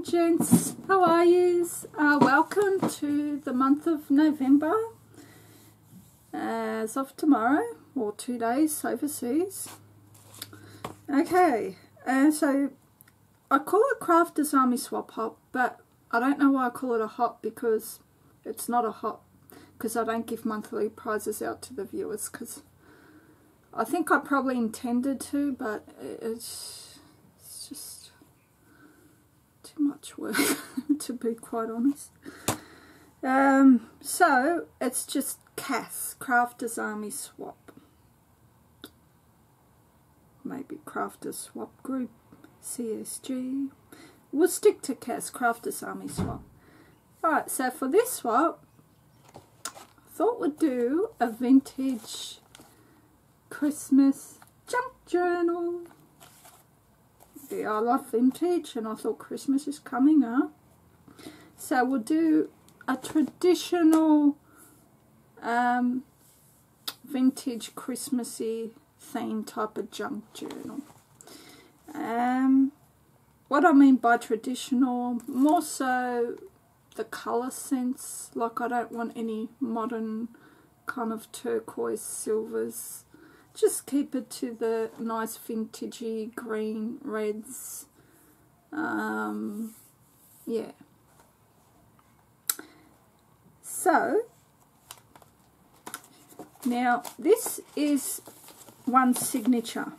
and gents, how are yous? Welcome to the month of November as of tomorrow, or 2 days overseas. Okay, so I call it Crafters Army Swap Hop, but I don't know why I call it a hop, because it's not a hop, because I don't give monthly prizes out to the viewers, because I think I probably intended to, but it's just too much work to be quite honest. So it's just C.A.S, Crafters Army Swap, maybe Crafters Swap Group, CSG. We'll stick to C.A.S, Crafters Army Swap. Alright, so for this swap, I thought we'd do a vintage Christmas junk journal. Yeah, I love vintage, and I thought Christmas is coming up, so we'll do a traditional vintage Christmassy theme type of junk journal. What I mean by traditional, more so the colour sense. Like, I don't want any modern kind of turquoise silvers. Just keep it to the nice vintagey green reds. Yeah. So now this is one signature.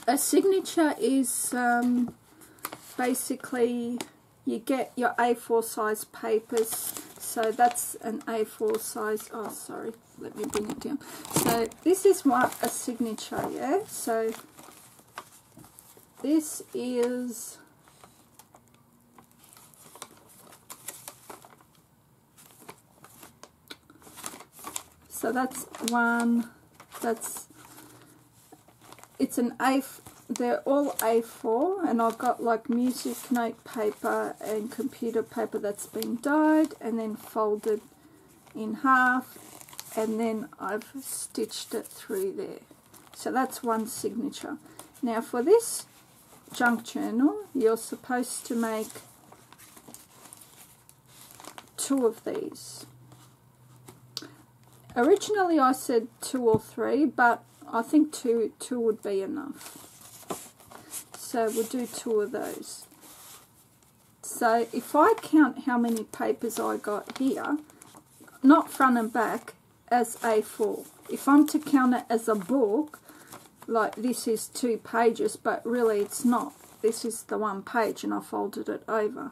A signature is basically you get your A4 size papers. So that's an A4 size. Oh, sorry, let me bring it down. So this is what a signature, yeah? So this is that's one, it's an they're all A4, and I've got like music note paper and computer paper that's been dyed and then folded in half, and then I've stitched it through there. So that's one signature. Now for this junk journal, you're supposed to make 2 of these. Originally I said 2 or 3, but I think two would be enough. So we'll do 2 of those. So if I count how many papers I got here, not front and back, as A4. If I'm to count it as a book, like this is 2 pages, but really it's not. This is the 1 page, and I folded it over.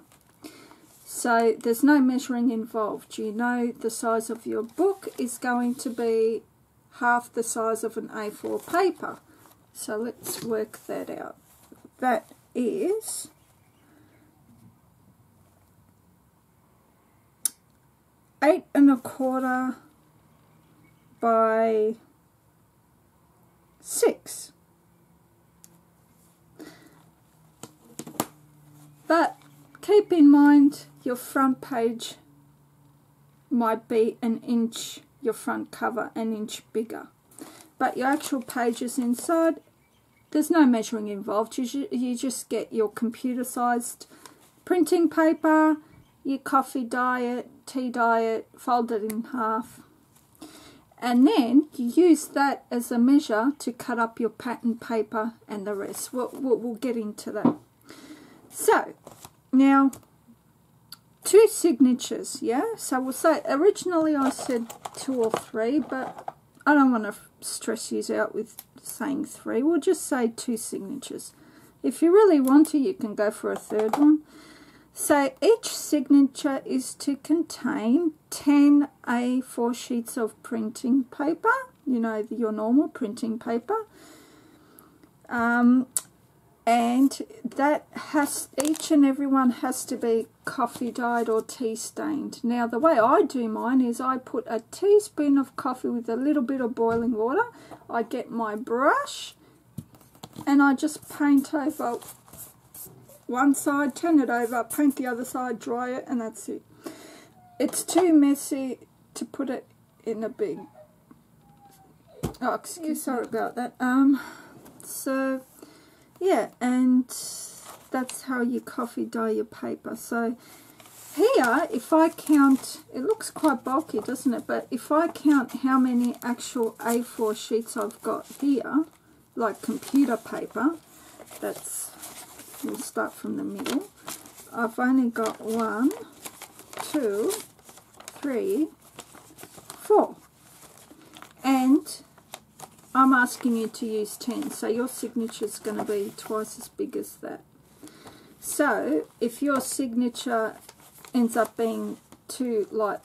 So there's no measuring involved. You know the size of your book is going to be half the size of an A4 paper. So let's work that out. That is 8 1/4 by 6. But keep in mind your front page might be an inch, your front cover an inch bigger, but your actual pages inside, there's no measuring involved. You just get your computer sized printing paper, you coffee dye it, tea dye it, fold it in half, and then you use that as a measure to cut up your pattern paper and the rest. We'll get into that. So now 2 signatures, yeah? So we'll say, originally I said 2 or 3, but I don't want to stress you out with saying 3. We'll just say 2 signatures. If you really want to, you can go for a 3rd one. So each signature is to contain 10 A4 sheets of printing paper, you know, your normal printing paper. And that each and every one has to be coffee dyed or tea stained. Now the way I do mine is I put a teaspoon of coffee with a little bit of boiling water. I get my brush and I just paint over one side, turn it over, paint the other side, dry it, and that's it. It's too messy to put it in a big, sorry about that. So yeah, and that's how you coffee dye your paper. So here, if I count, it looks quite bulky, doesn't it? But if I count how many actual A4 sheets I've got here, like computer paper, we'll start from the middle. I've only got 1, 2, 3, 4. And I'm asking you to use 10, so your signature is going to be twice as big as that. So if your signature ends up being too like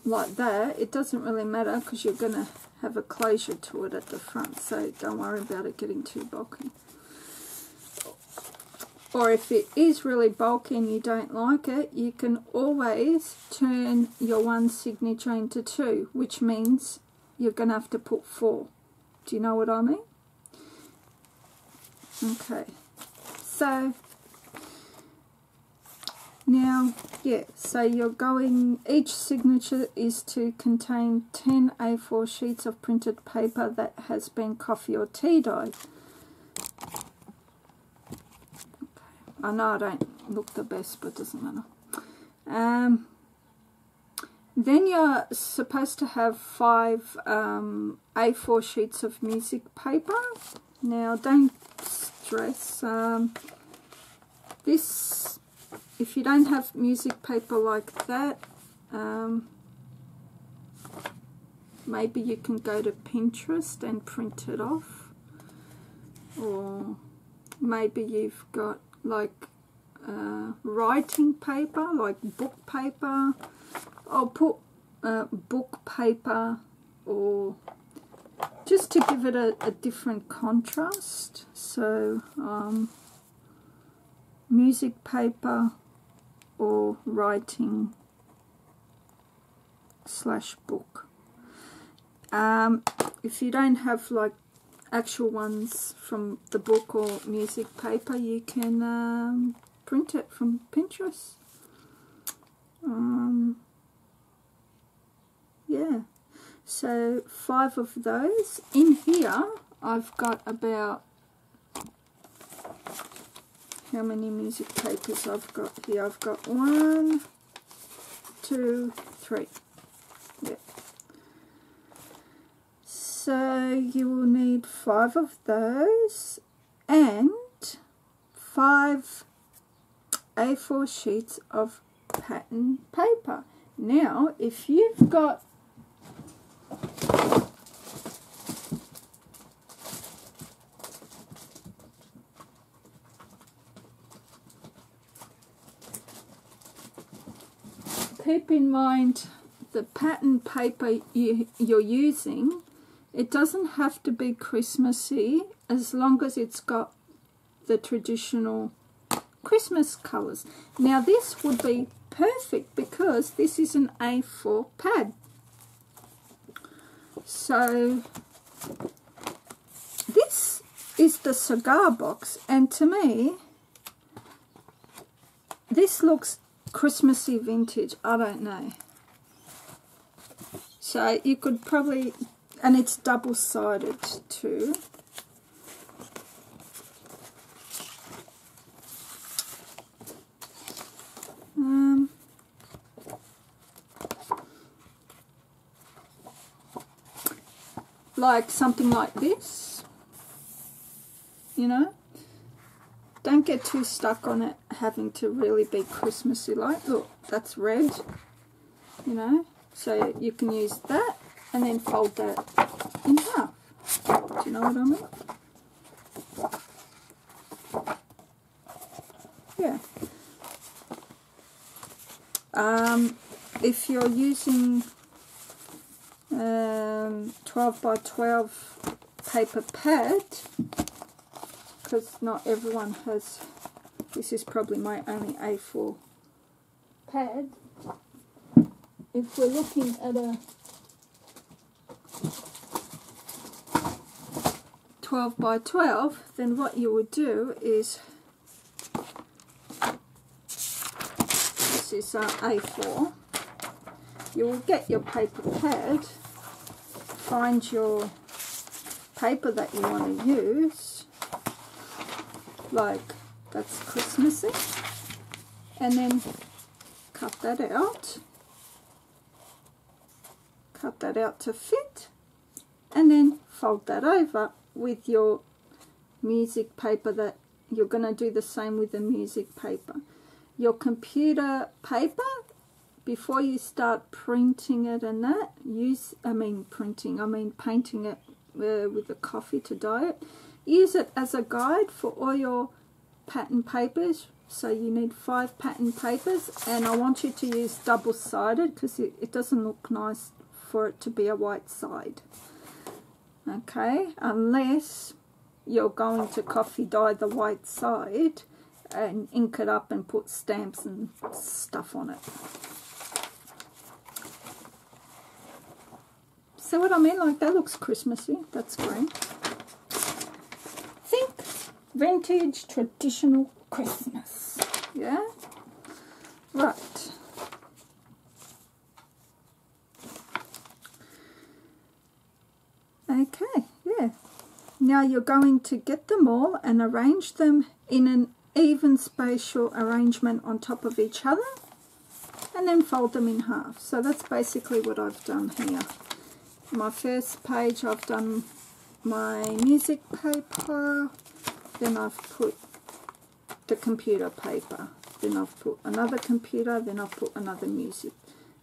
that, it doesn't really matter because you're going to have a closure to it at the front, so don't worry about it getting too bulky. Or if it is really bulky and you don't like it, you can always turn your one signature into 2, which means you're going to have to put 4. Do you know what I mean? Okay, so now, yeah, so you're going, each signature is to contain 10 A4 sheets of printed paper that has been coffee or tea dyed. I know I don't look the best, but it doesn't matter. Then you're supposed to have 5 A4 sheets of music paper. Now, don't stress. If you don't have music paper like that, maybe you can go to Pinterest and print it off. Or maybe you've got like writing paper, like book paper. I'll put book paper, or just to give it a different contrast. So music paper or writing / book. If you don't have like actual ones from the book or music paper, you can print it from Pinterest. Yeah, so 5 of those. In here I've got about, how many music papers I've got here? I've got 1, 2, 3. Yeah. So you will need 5 of those and 5 A4 sheets of pattern paper. Now, if you've got keep in mind the pattern paper you're using, it doesn't have to be Christmassy as long as it's got the traditional Christmas colours. Now this would be perfect because this is an A4 pad. So this is the cigar box, and to me this looks Christmassy vintage. I don't know. So you could probably, and it's double-sided too. Like something like this, you know. Don't get too stuck on it having to really be Christmassy like. Look, that's red, you know. So you can use that and then fold that in half. Do you know what I mean? Yeah. If you're using 12 by 12 paper pad, because not everyone has, this is probably my only A4 pad. If we're looking at a 12 by 12, then what you would do is, this is A4, you will get your paper pad, find your paper that you want to use, like That's Christmassy. And then cut that out. Cut that out to fit. And then fold that over with your music paper. That you're going to do the same with the music paper. Your computer paper, before you start printing it and that, painting it with the coffee to dye it, use it as a guide for all your pattern papers. So you need 5 pattern papers, and I want you to use double-sided because it doesn't look nice for it to be a white side. Okay, unless you're going to coffee dye the white side and ink it up and put stamps and stuff on it. See what I mean? Like, that looks Christmassy. That's great. Think vintage, traditional Christmas. Yeah? Right. Okay, yeah. Now you're going to get them all and arrange them in an even spatial arrangement on top of each other, and then fold them in half. So that's basically what I've done here. My first page, I've done my music paper, then I've put the computer paper, then I've put another computer, then I've put another music,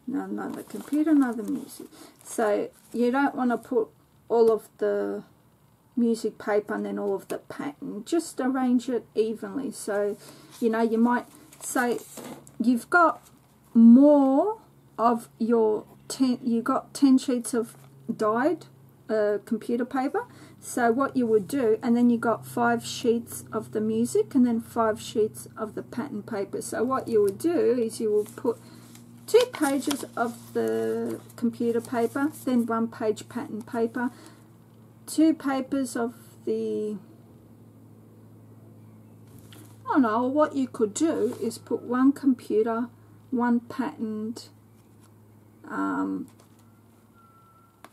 now another computer, another music. So you don't want to put all of the music paper and then all of the pattern. Just arrange it evenly. So, you know, you might say you've got more of your 10 sheets of dyed computer paper. So what you would do, and then you got 5 sheets of the music and then 5 sheets of the pattern paper. So what you would do is you will put 2 pages of the computer paper, then 1 page pattern paper, 2 papers of the, I don't know, what you could do is put 1 computer, 1 patterned,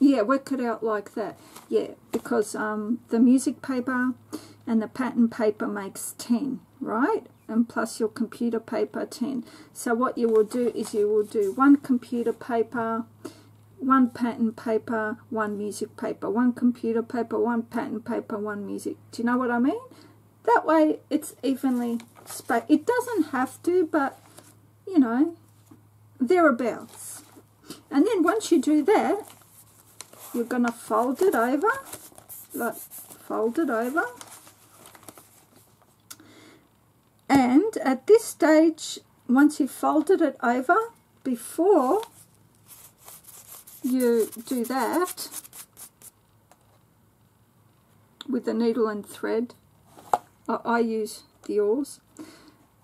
yeah, work it out like that. Yeah, because the music paper and the pattern paper makes 10, right? And plus your computer paper 10. So what you will do is you will do 1 computer paper, 1 pattern paper, 1 music paper, 1 computer paper, 1 pattern paper, 1 music. Do you know what I mean? That way it's evenly spaced. It doesn't have to, but you know, thereabouts. And then once you do that, you're going to fold it over, like fold it over. And at this stage, once you've folded it over, before you do that with the needle and thread, I use the oars,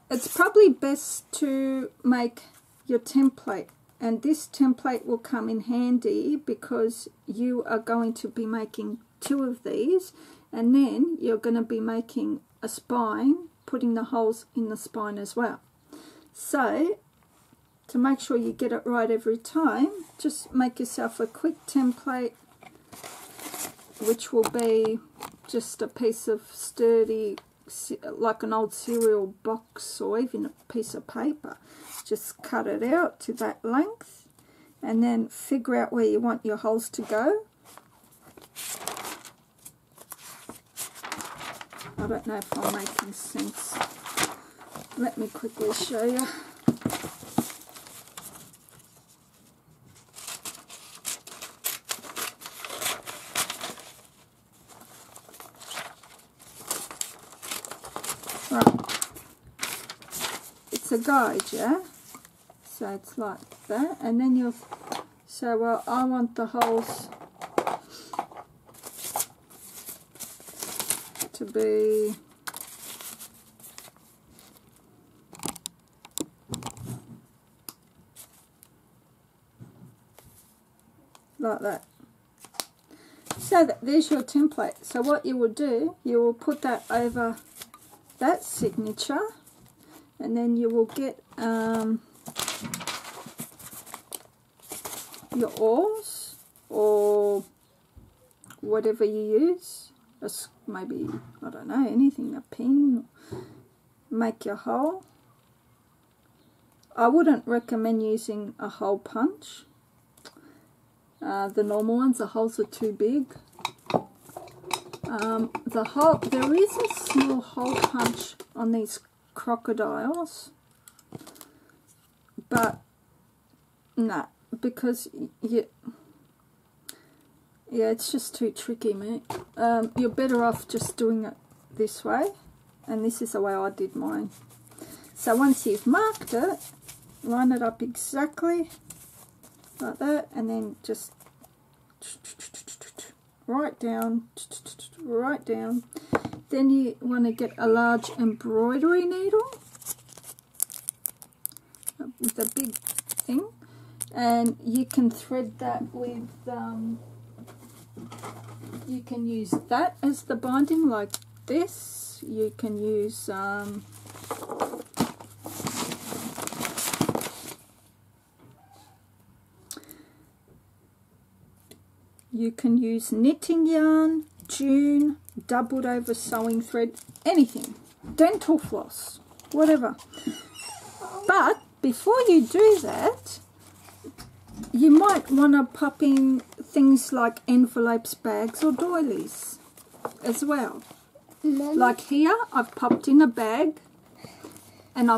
it's probably best to make your template. And this template will come in handy because you are going to be making 2 of these, and then you're going to be making a spine, putting the holes in the spine as well. So to make sure you get it right every time, just make yourself a quick template, which will be just a piece of sturdy, like an old cereal box or even a piece of paper. Just cut it out to that length and then figure out where you want your holes to go. I don't know if I'm making sense. Let me quickly show you. Right. It's a guide, yeah? So it's like that, and then you'll say, well, I want the holes to be like that. So there's your template. So what you will do, you will put that over that signature, and then you will get your oars or whatever you use, maybe, I don't know, anything, a pin, make your hole. I wouldn't recommend using a hole punch. The normal ones, the holes are too big. There is a small hole punch on these crocodiles, but no, because it's just too tricky, mate. You're better off just doing it this way, and this is the way I did mine. So once you've marked it, line it up exactly like that, and then just right down. Then you want to get a large embroidery needle with a big thing, and you can thread that with you can use that as the binding, like this. You can use knitting yarn, June, doubled over sewing thread, anything, dental floss, whatever. But before you do that, you might want to pop in things like envelopes, bags, or doilies as well. Like here, I've popped in a bag, and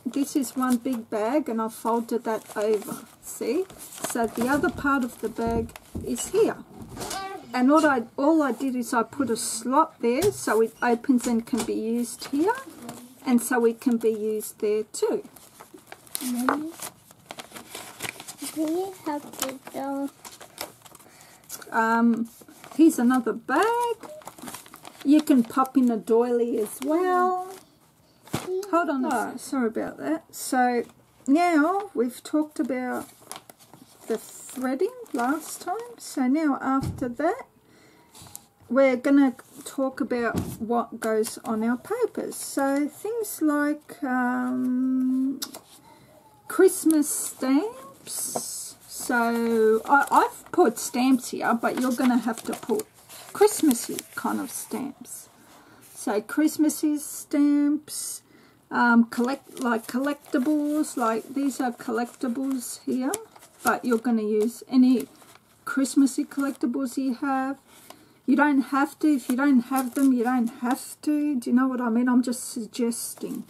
this is one big bag, and I've folded that over, see? So the other part of the bag is here. And all I did is I put a slot there so it opens and can be used here, and so it can be used there too. Mommy, do you have to go? Here's another bag. You can pop in a doily as well. Hold on. Oh, sorry about that. So now we've talked about the threading last time. So now after that, we're going to talk about what goes on our papers. So things like Christmas stamps. So I've put stamps here, but you're going to have to put Christmassy kind of stamps. So Christmassy stamps, collectibles, like these are collectibles here, but you're going to use any Christmassy collectibles you have. You don't have to. If you don't have them, you don't have to. Do you know what I mean? I'm just suggesting.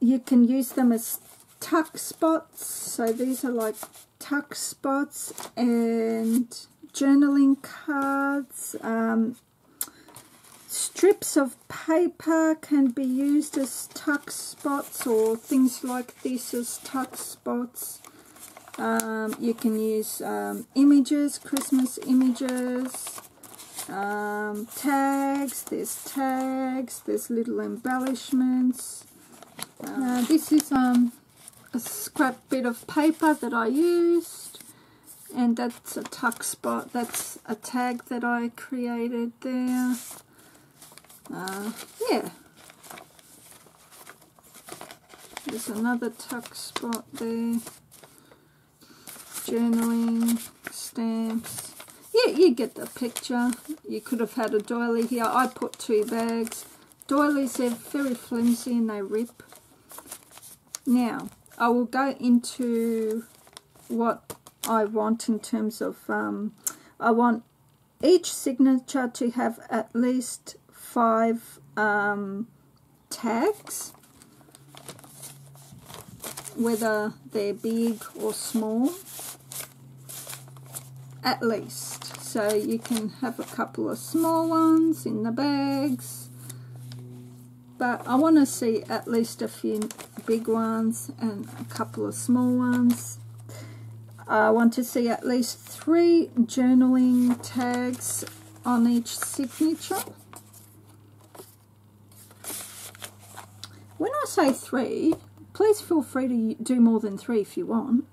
You can use them as tuck spots. So these are like tuck spots, and journaling cards. Strips of paper can be used as tuck spots, or things like this as tuck spots. You can use images, Christmas images, tags, there's little embellishments. This is a scrap bit of paper that I used, and that's a tuck spot. That's a tag that I created there. Yeah. There's another tuck spot there. Journaling, stamps. Yeah, you get the picture. You could have had a doily here. I put 2 bags. Doilies, they're very flimsy and they rip. Now, I will go into what I want in terms of, I want each signature to have at least 5 tags, whether they're big or small, at least. So you can have a couple of small ones in the bags, but I want to see at least a few big ones and a couple of small ones. I want to see at least 3 journaling tags on each signature. When I say 3, please feel free to do more than 3 if you want.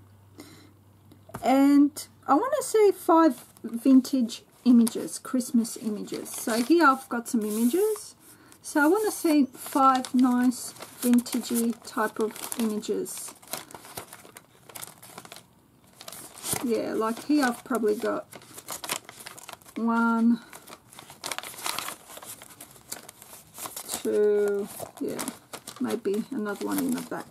And I want to see 5 vintage images, Christmas images. So here I've got some images. So I want to see 5 nice vintagey type of images. Yeah, like here I've probably got 1, 2, yeah, maybe another one in the back.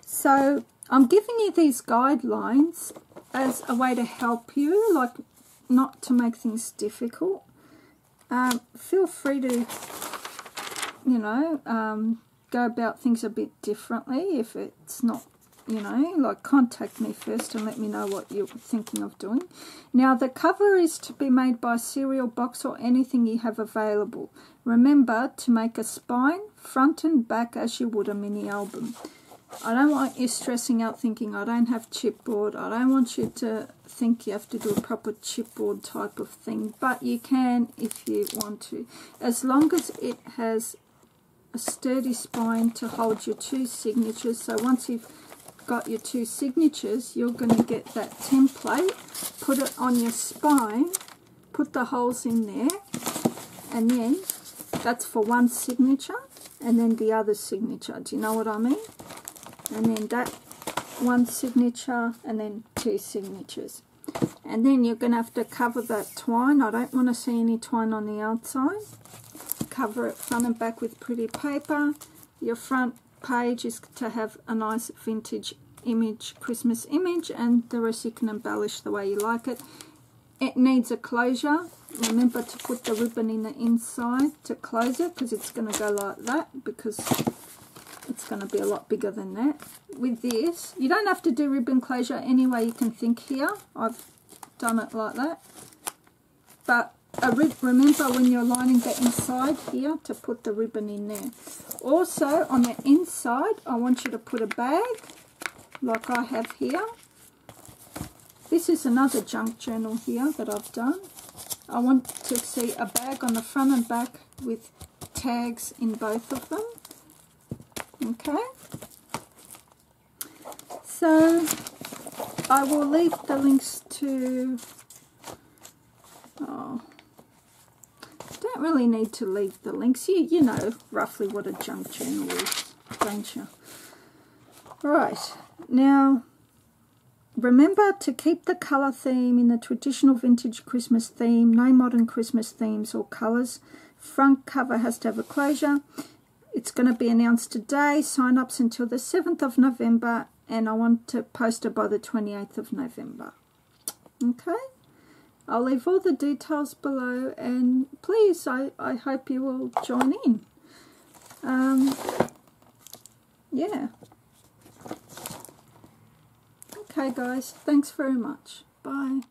So I'm giving you these guidelines as a way to help you, like not to make things difficult. Feel free to, you know, go about things a bit differently if it's not, you know, like contact me first and let me know what you're thinking of doing. Now the cover is to be made by a cereal box or anything you have available. Remember to make a spine, front and back as you would a mini album. I don't want you stressing out thinking I don't have chipboard. I don't want you to think you have to do a proper chipboard type of thing, but you can if you want to, as long as it has a sturdy spine to hold your 2 signatures. So once you've got your 2 signatures, you're going to get that template, put it on your spine, put the holes in there, and then that's for one signature and then the other signature. Do you know what I mean? And then that one signature and then 2 signatures. And then you're going to have to cover that twine. I don't want to see any twine on the outside. Cover it front and back with pretty paper. Your front page is to have a nice vintage image, Christmas image, and the rest you can embellish the way you like it. It needs a closure. Remember to put the ribbon in the inside to close it, because it's going to go like that, because it's going to be a lot bigger than that. With this, you don't have to do ribbon closure any way you can think here. I've done it like that. But remember when you're lining the inside here to put the ribbon in there. Also on the inside, I want you to put a bag like I have here. This is another junk journal here that I've done. I want to see a bag on the front and back with tags in both of them. Okay, so I will leave the links to, don't really need to leave the links. You know roughly what a junk journal is, don't you? Right, now remember to keep the colour theme in the traditional vintage Christmas theme, no modern Christmas themes or colours. Front cover has to have a closure. It's going to be announced today. Sign-ups until the 7th of November, and I want to post it by the 28th of November. Okay? I'll leave all the details below, and please, I hope you will join in. Yeah. Okay, guys. Thanks very much. Bye.